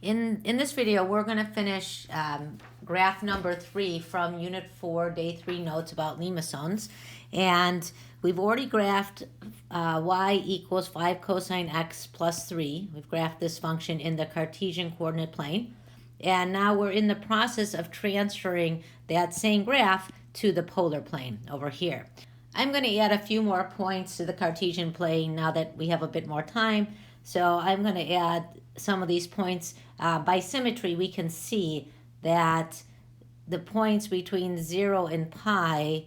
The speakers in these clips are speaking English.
In this video, we're going to finish graph number 3 from Unit 4, Day 3 notes about Limacons. And we've already graphed y equals 5 cosine x plus 3. We've graphed this function in the Cartesian coordinate plane. And now we're in the process of transferring that same graph to the polar plane over here. I'm going to add a few more points to the Cartesian plane now that we have a bit more time. So I'm going to add some of these points. By symmetry, we can see that the points between 0 and pi,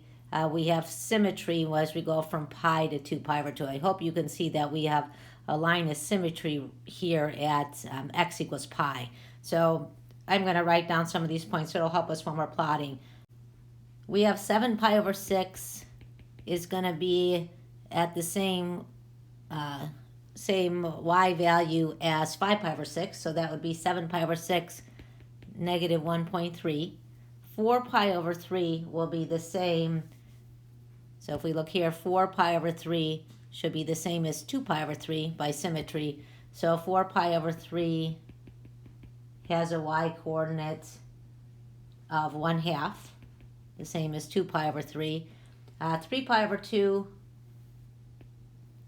we have symmetry as we go from pi to 2 pi over 2. I hope you can see that we have a line of symmetry here at x equals pi. So I'm going to write down some of these points so it'll help us when we're plotting. We have 7 pi over 6 is going to be at the same y value as 5 pi over 6, so that would be 7 pi over 6 negative 1.3. 4 pi over 3 will be the same, so if we look here, 4 pi over 3 should be the same as 2 pi over 3 by symmetry. So 4 pi over 3 has a y coordinate of 1/2, the same as 2 pi over 3. 3 pi over 2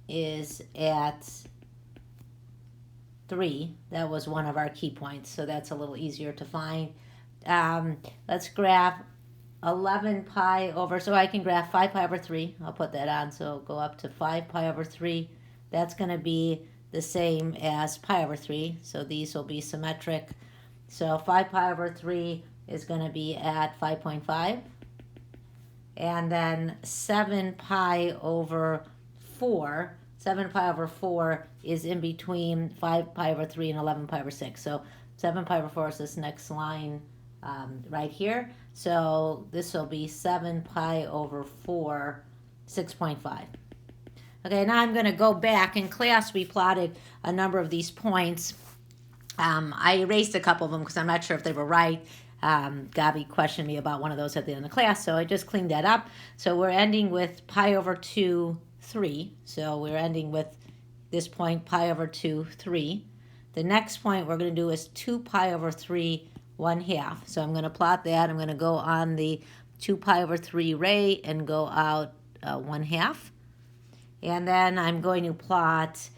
is at 3. That was one of our key points, so that's a little easier to find. Let's graph 11 pi over, so I can graph 5 pi over 3. I'll put that on, so go up to 5 pi over 3. That's going to be the same as pi over 3, so these will be symmetric. So 5 pi over 3 is going to be at 5.5. And then 7 pi over 4. 7 pi over 4 is in between 5 pi over 3 and 11 pi over 6. So 7 pi over 4 is this next line right here. So this will be 7 pi over 4, 6.5. Okay, now I'm going to go back. In class, we plotted a number of these points. I erased a couple of them because I'm not sure if they were right. Gabi questioned me about one of those at the end of the class, so I just cleaned that up. So we're ending with pi over 2, 3. So we're ending with this point, pi over 2, 3. The next point we're going to do is 2 pi over 3, 1/2. So I'm going to plot that. I'm going to go on the 2 pi over 3 ray and go out 1/2. And then I'm going to plot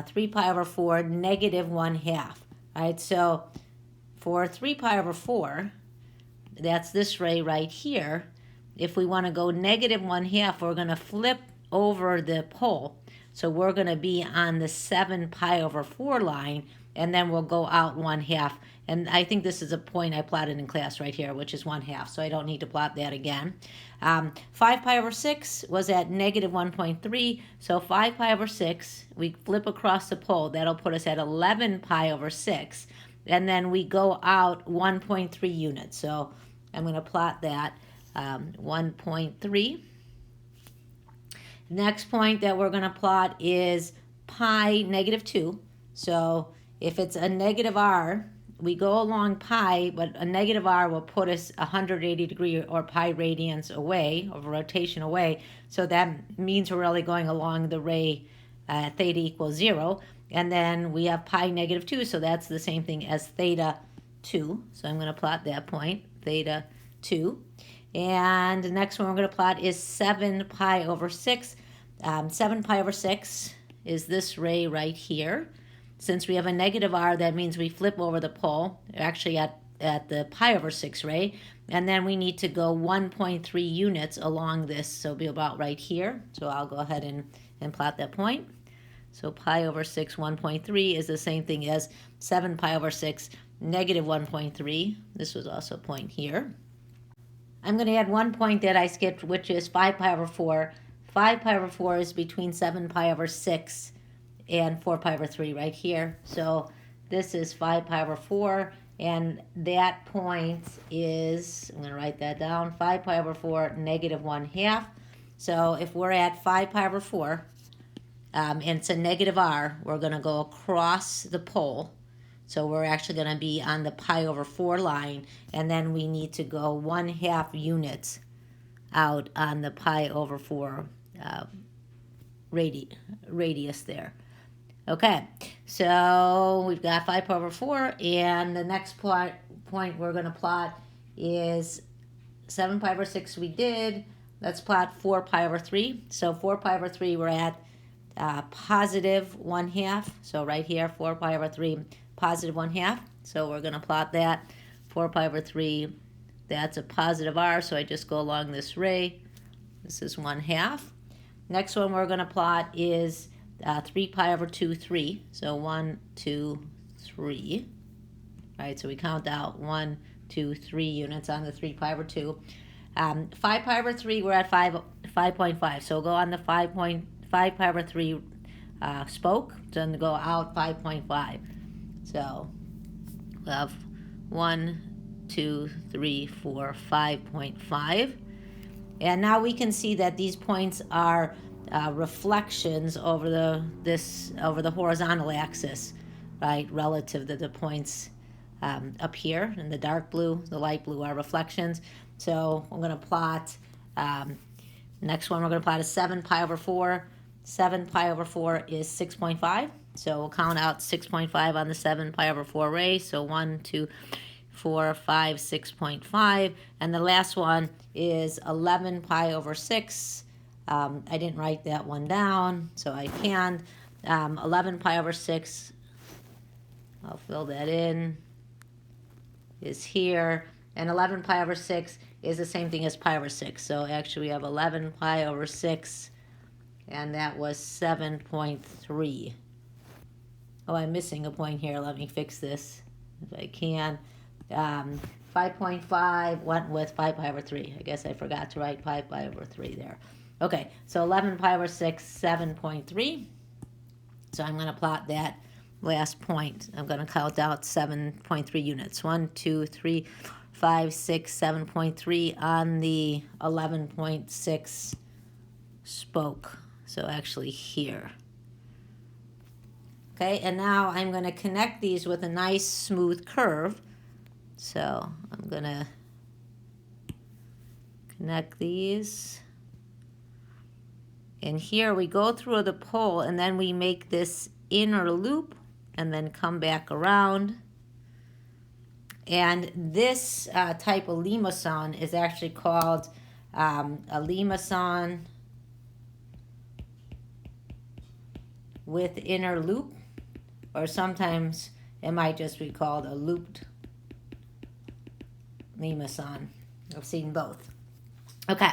3 pi over 4, negative 1/2. All right, so for 3 pi over 4, that's this ray right here. If we want to go negative 1/2, we're going to flip over the pole. So we're going to be on the 7 pi over 4 line, and then we'll go out 1/2. And I think this is a point I plotted in class right here, which is 1/2, so I don't need to plot that again. 5 pi over 6 was at negative 1.3, so 5 pi over 6, we flip across the pole. That'll put us at 11 pi over 6. And then we go out 1.3 units. So I'm going to plot that 1.3. Next point that we're going to plot is pi negative 2. So if it's a negative r, we go along pi, but a negative r will put us 180 degree or pi radians away, of rotation away. So that means we're really going along the ray theta equals 0. And then we have pi negative 2, so that's the same thing as theta 2. So I'm going to plot that point, theta 2. And the next one we're going to plot is 7 pi over 6. 7 pi over 6 is this ray right here. Since we have a negative r, that means we flip over the pole, actually at the pi over 6 ray. And then we need to go 1.3 units along this, so it'll be about right here. So I'll go ahead and plot that point. So pi over 6, 1.3 is the same thing as 7 pi over 6, negative 1.3. This was also a point here. I'm going to add one point that I skipped, which is 5 pi over 4. 5 pi over 4 is between 7 pi over 6 and 4 pi over 3 right here. So this is 5 pi over 4, and that point is, I'm going to write that down, 5 pi over 4, negative 1/2. So if we're at 5 pi over 4, and it's a negative r, we're going to go across the pole. So we're actually going to be on the pi over 4 line, and then we need to go 1/2 units out on the pi over 4 radius there. Okay, so we've got 5 pi over 4, and the next point we're going to plot is 7 pi over 6 we did. Let's plot 4 pi over 3. So 4 pi over 3, we're at positive 1/2. So right here, 4 pi over 3, positive 1/2. So we're going to plot that. 4 pi over 3, that's a positive r, so I just go along this ray. This is 1/2. Next one we're going to plot is 3 pi over 2, 3. So 1, 2, 3. Right, so we count out 1, 2, 3 units on the 3 pi over 2. 5 pi over 3, we're at 5.5. So we'll go on the 5 pi over 3 spoke, then go out 5.5. So we'll have 1, 2, 3, 4, 5.5. And now we can see that these points are reflections over the horizontal axis, right, relative to the points up here in the dark blue. The light blue are reflections. So I'm going to plot, next one we're going to plot is 7 pi over 4. 7 pi over 4 is 6.5. So we'll count out 6.5 on the 7 pi over 4 ray. So 1, 2, 4, 5, 6.5. And the last one is 11 pi over 6. I didn't write that one down, so I can. 11 pi over 6, I'll fill that in, is here. And 11 pi over 6 is the same thing as pi over 6. So actually we have 11 pi over 6, and that was 7.3. Oh, I'm missing a point here. Let me fix this if I can. 5.5 went with 5 pi over 3. I guess I forgot to write 5 pi over 3 there. Okay, so 11 pi over 6, 7.3. So I'm going to plot that last point. I'm going to count out 7.3 units. 1, 2, 3, 5, 6, 7.3 on the 11.6 spoke. So actually here. Okay, and now I'm going to connect these with a nice smooth curve. So I'm going to connect these. And here we go through the pole, and then we make this inner loop and then come back around. And this type of Limacon is actually called a Limacon with inner loop, or sometimes it might just be called a looped Limacon. I've seen both. Okay.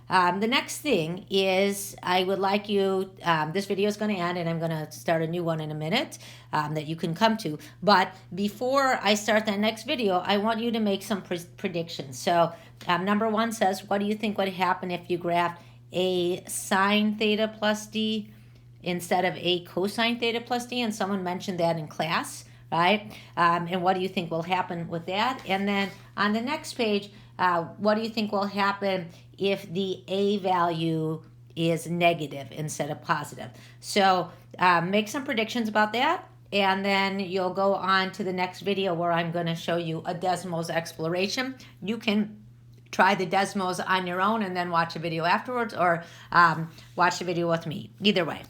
The next thing is I would like you, this video is going to end and I'm going to start a new one in a minute that you can come to. But before I start that next video, I want you to make some predictions. So number 1 says, what do you think would happen if you graphed a sine theta plus d instead of a cosine theta plus d? And someone mentioned that in class, right? And what do you think will happen with that? And then on the next page, what do you think will happen if the a value is negative instead of positive? So make some predictions about that, and then you'll go on to the next video where I'm going to show you a Desmos exploration. You can try the Desmos on your own and then watch a video afterwards, or watch the video with me. Either way.